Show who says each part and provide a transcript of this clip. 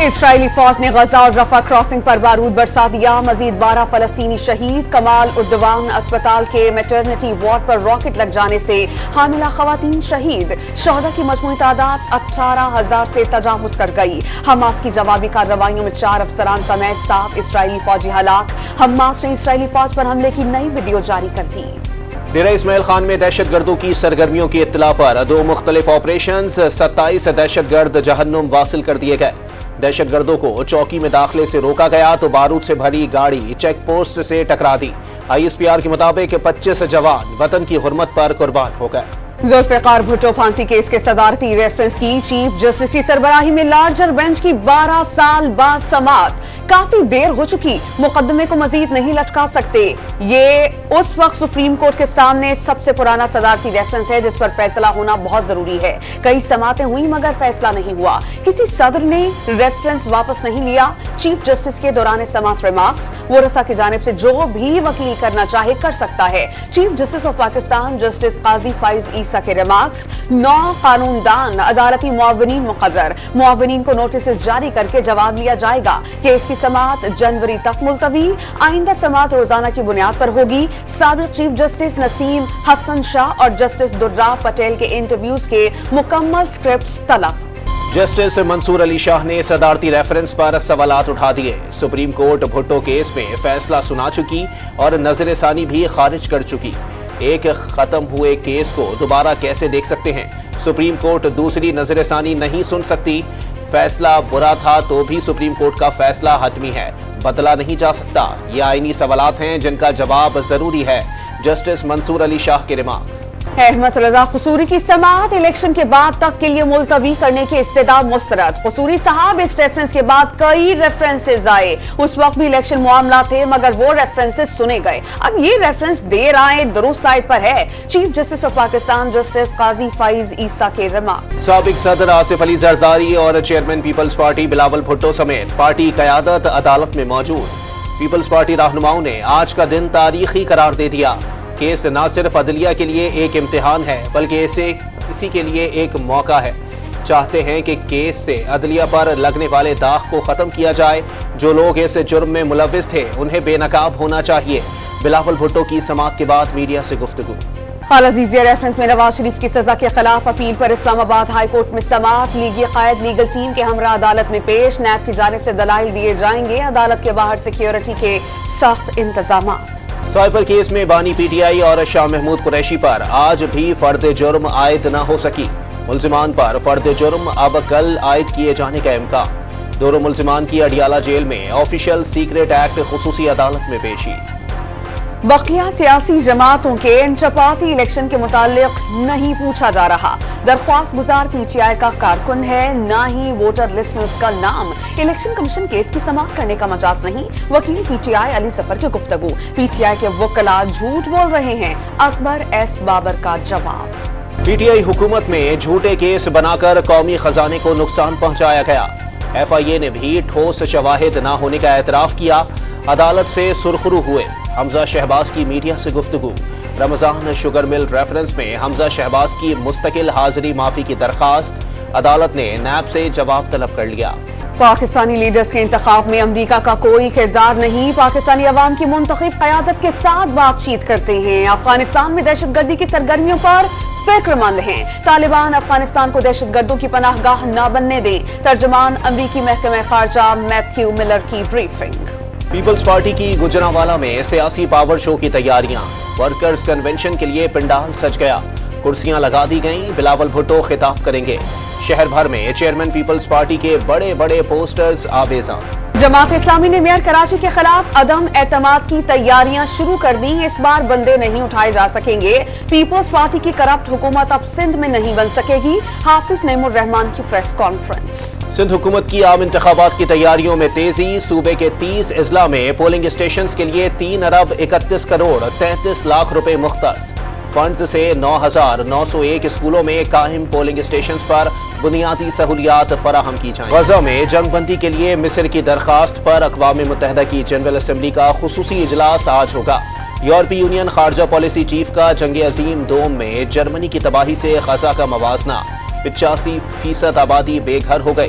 Speaker 1: اسرائیلی فوج نے غزہ اور رفح کراسنگ پر بارود برسا دیا. مزید 12 فلسطینی شہید. کمال اردوان اسپتال کے میٹرنٹی وارڈ پر راکٹ لگ جانے سے حاملہ خواتین شہید. شہداء کی مجموعی تعداد 18,000 سے تجاوز کر گئی. حماس کی جوابی کارروائیوں میں 4 افسران سمیت 7 اسرائیلی فوجی ہلاک. حماس نے اسرائیلی فوج پر حملے کی نئی ویڈیو جاری کر دی.
Speaker 2: ڈیرہ اسماعیل خان میں دہشت گردوں کی سرگرمیوں کی اطلاع پر 2 مختلف آپریشنز. 27 دہشت گرد جہنم واصل کر دیے گئے. دہشت گردوں کو چوکی میں داخلے سے روکا گیا تو بارود سے بھری گاڑی چیک پوسٹ سے ٹکرا دی. ISPR کے مطابق 25 جوان وطن کی حرمت پر قربان ہو گئے.
Speaker 1: ذوالفقار بھٹو پھانسی کیس کے صدارتی ریفرنس کی. چیف جسٹس کی سربراہی میں لارجر بینچ کی 12 سال بعد سماعت. کافی دیر ہو چکی, مقدمے کو مزید نہیں لٹکا سکتے. یہ اس وقت سپریم کورٹ کے سامنے سب سے پرانا صدارتی ریفرنس ہے جس پر فیصلہ ہونا بہت ضروری ہے. کئی سماعتیں ہوئی مگر فیصلہ نہیں ہوا. کسی صدر نے ریفرنس واپس نہیں لیا. چیف جسٹس کے دوران سماعت ریمارکس. ورثاء کی جانب سے جو بھی وکیل کرنا چاہے کر سکتا ہے. Chief justice of Pakistan justice قاضی فائز عیسیٰ کے ریمارکس. 9 قانون دان عدالتی معاونین مقرر. معاونین کو نوٹسز جاری کر کے جواب لیا جائے گا. کیس کی سماعت جنوری تک ملتوی. آئندہ سماعت روزانہ کی بنیاد پر ہوگی. سابق چیف جسٹس نسیم حسن شاہ اور جسٹس درا پٹیل کے انٹرویوز کے مکمل سکرپٹس طلب.
Speaker 2: جسٹس منصور علی شاہ نے صدارتی ریفرنس پر سوالات اٹھا دیے. سپریم کورٹ بھٹو کیس میں فیصلہ سنا چکی اور نظر ثانی بھی خارج کر چکی. ایک ختم ہوئے کیس کو دوبارہ کیسے دیکھ سکتے ہیں؟ سپریم کورٹ دوسری نظر ثانی نہیں سن سکتی. فیصلہ برا تھا تو بھی سپریم کورٹ کا فیصلہ حتمی ہے, بدلا نہیں جا سکتا. یہ آئینی سوالات ہیں جن کا جواب ضروری ہے. جسٹس منصور علی شاہ کے ریمارکس.
Speaker 1: احمد رضا قصوری کی سماعت الیکشن کے بعد تک کے لیے ملتوی کرنے کی استدعا مسترد. قصوری صاحب اس ریفرنس کے بعد کئی ریفرنسز آئے. اس وقت بھی الیکشن معاملہ تھے مگر وہ ریفرنسز سنے گئے. اب یہ ریفرنس دیر آئے درست آیت پر ہے. Chief justice of Pakistan justice قاضی فائز عیسیٰ کے ریمارکس.
Speaker 2: سابق صدر آصف علی زرداری اور چیئرمین پیپلز پارٹی بلاول بھٹو سمیت پارٹی قیادت عدالت میں موجود. پیپلز پارٹی رہنماؤں نے آج کا دن تاریخی قرار دے دیا. کیس نہ صرف عدلیہ کے لیے ایک امتحان ہے بلکہ اسی کے لیے ایک موقع ہے. چاہتے ہیں کہ کیس سے عدلیہ پر لگنے والے داغ کو ختم کیا جائے. جو لوگ اس جرم میں ملوث تھے انہیں بے نقاب ہونا چاہیے. بلاول بھٹو کی سماعت کے بعد میڈیا سے گفتگو.
Speaker 1: خالصیہ ریفرنس میں نواز شریف کی سزا کے خلاف اپیل پر اسلام آباد ہائی کورٹ میں سماعت. لیگی قائد لیگل ٹیم کے ہمراہ عدالت میں پیش. نیب کی جانب سے دلائل دیے جائیں گے. عدالت کے باہر سیکیورٹی کے سخت انتظامات.
Speaker 2: سائفر کیس میں بانی PTI اور شاہ محمود قریشی پر آج بھی فرد جرم عائد نہ ہو سکی. ملزمان پر فرد جرم اب کل عائد کیے جانے کا امکان. دونوں ملزمان کی اڈیالہ جیل میں آفیشل سیکریٹ ایکٹ خصوصی عدالت میں پیشی.
Speaker 1: بقیہ سیاسی جماعتوں کے انٹر پارٹی الیکشن کے متعلق نہیں پوچھا جا رہا. درخواست گزار PTI کا کارکن ہے, نہ ہی ووٹر لسٹ میں اس کا نام. الیکشن کمیشن کیس کی سماعت کرنے کا مجاز نہیں. وکیل PTI علی ظفر کی گفتگو. PTI کے وکلاء جھوٹ بول رہے ہیں. اکبر ایس بابر کا جواب.
Speaker 2: PTI حکومت میں جھوٹے کیس بنا کر قومی خزانے کو نقصان پہنچایا گیا. FIA نے بھی ٹھوس شواہد نہ ہونے کا اعتراف کیا. عدالت سے سرخرو ہوئے. حمزہ شہباز کی میڈیا سے گفتگو. رمضان شوگر مل ریفرنس میں حمزہ شہباز کی مستقل حاضری معافی کی درخواست. عدالت نے نیب سے جواب طلب کر لیا.
Speaker 1: پاکستانی لیڈرز کے انتخاب میں امریکہ کا کوئی کردار نہیں. پاکستانی عوام کی منتخب قیادت کے ساتھ بات چیت کرتے ہیں. افغانستان میں دہشت گردی کی سرگرمیوں پر فکر مند ہیں. طالبان افغانستان کو دہشت گردوں کی پناہ گاہ نہ بننے دیں. ترجمان امریکی محکمہ خارجہ میتھیو ملر کی بریفنگ.
Speaker 2: پیپلز پارٹی کی گجرانوالہ میں سیاسی پاور شو کی تیاریاں. ورکرز کنونشن کے لیے پنڈال سج گیا. کرسیاں لگا دی گئیں. بلاول بھٹو خطاب کریں گے. شہر بھر میں چیئرمین پیپلز پارٹی کے بڑے بڑے پوسٹرز آویزاں.
Speaker 1: جماعت اسلامی نے میئر کراچی کے خلاف عدم اعتماد کی تیاریاں شروع کر دی. اس بار بندے نہیں اٹھائے جا سکیں گے. پیپلز پارٹی کی کرپٹ حکومت اب سندھ میں نہیں بن سکے گی. حافظ نعیم الرحمان کی پریس کانفرنس.
Speaker 2: سندھ حکومت کی عام انتخابات کی تیاریوں میں تیزی. صوبے کے 30 اضلاع میں پولنگ اسٹیشنز کے لیے 3 ارب 31 کروڑ 33 لاکھ روپے مختص. فنڈز سے 9,901 اسکولوں میں قائم پولنگ اسٹیشنز پر بنیادی سہولیات فراہم کی جائیں. غزہ میں جنگ بندی کے لیے مصر کی درخواست پر اقوام متحدہ کی جنرل اسمبلی کا خصوصی اجلاس آج ہوگا. یورپی یونین خارجہ پالیسی چیف کا جنگ عظیم دوم میں جرمنی کی تباہی سے غزہ کا موازنہ. 85% آبادی بے گھر ہو گئی.